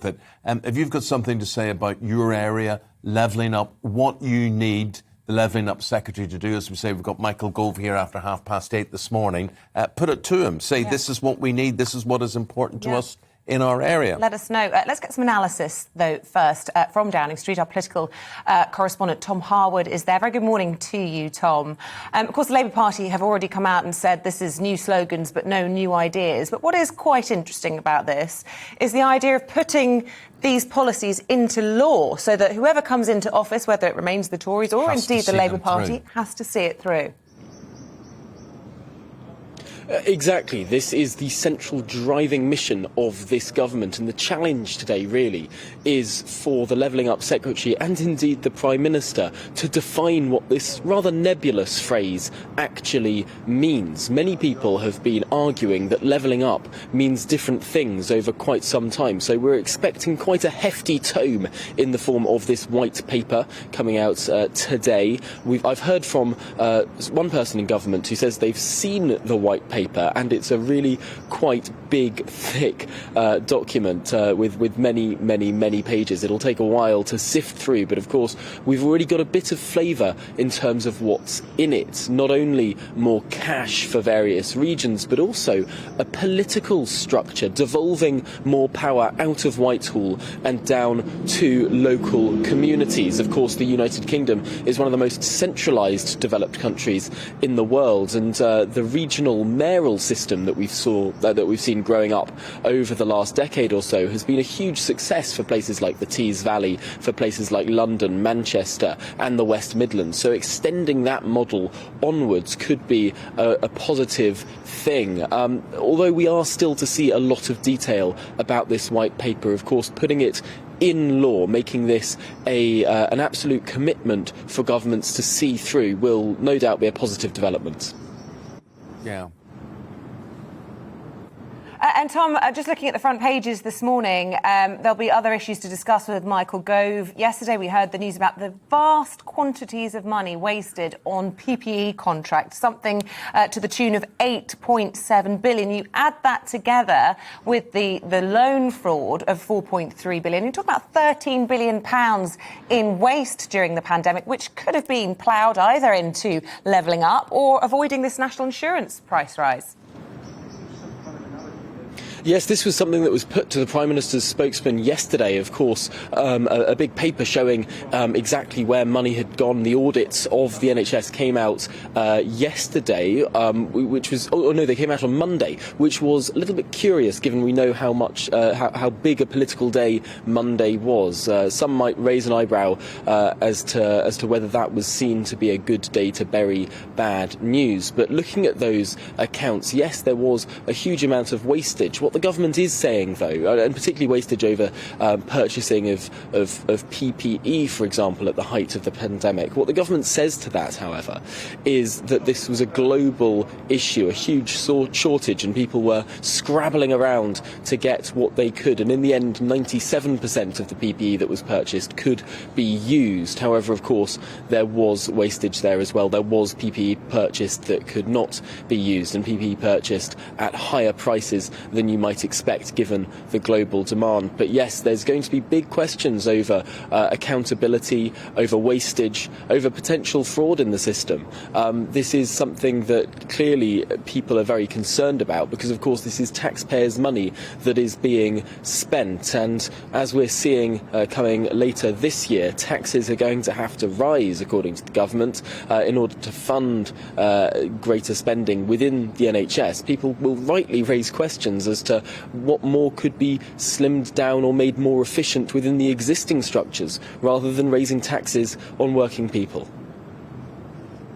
If you've got something to say about your area, levelling up, what you need the Levelling Up Secretary to do, as we say, we've got Michael Gove here after 8:30 this morning, put it to him. Say, this is what we need, this is what is important to us in our area. Let us know. Let's get some analysis, though, first from Downing Street. Our political correspondent, Tom Harwood, is there. Very good morning to you, Tom. Of course, the Labour Party have already come out and said this is new slogans but no new ideas. But what is quite interesting about this is the idea of putting these policies into law so that whoever comes into office, whether it remains the Tories or indeed the Labour Party, has to see it through. Exactly. This is the central driving mission of this government, and the challenge today really is for the Levelling Up Secretary and indeed the Prime Minister to define what this rather nebulous phrase actually means. Many people have been arguing that levelling up means different things over quite some time, so we're expecting quite a hefty tome in the form of this white paper coming out today. I've heard from one person in government who says they've seen the white paper, and it's a really quite big, thick document with many pages. It'll take a while to sift through, but of course we've already got a bit of flavour in terms of what's in it. Not only more cash for various regions, but also a political structure, devolving more power out of Whitehall and down to local communities. Of course, the United Kingdom is one of the most centralised developed countries in the world, and the regional mayoral system that we've seen growing up over the last decade or so has been a huge success for places like the Tees Valley, for places like London, Manchester and the West Midlands. So extending that model onwards could be a positive thing. Although we are still to see a lot of detail about this white paper, of course, putting it in law, making this an absolute commitment for governments to see through will no doubt be a positive development. Yeah. And Tom, just looking at the front pages this morning, there'll be other issues to discuss with Michael Gove. Yesterday we heard the news about the vast quantities of money wasted on PPE contracts, something to the tune of 8.7 billion. You add that together with the loan fraud of 4.3 billion. You talk about 13 billion pounds in waste during the pandemic, which could have been ploughed either into levelling up or avoiding this national insurance price rise. Yes, this was something that was put to the Prime Minister's spokesman yesterday, of course, a big paper showing exactly where money had gone. The audits of the NHS came out yesterday, which was, they came out on Monday, which was a little bit curious given we know how big a political day Monday was. Some might raise an eyebrow as to whether that was seen to be a good day to bury bad news. But looking at those accounts, yes, there was a huge amount of wastage. What the government is saying, though, and particularly wastage over purchasing of PPE, for example, at the height of the pandemic, what the government says to that, however, is that this was a global issue, a huge shortage, and people were scrabbling around to get what they could. And in the end, 97% of the PPE that was purchased could be used. However, of course, there was wastage there as well. There was PPE purchased that could not be used, and PPE purchased at higher prices than you might expect given the global demand. But yes, there's going to be big questions over accountability, over wastage, over potential fraud in the system. This is something that clearly people are very concerned about because, of course, this is taxpayers' money that is being spent. And as we're seeing coming later this year, taxes are going to have to rise, according to the government, in order to fund greater spending within the NHS. People will rightly raise questions as to what more could be slimmed down or made more efficient within the existing structures, rather than raising taxes on working people.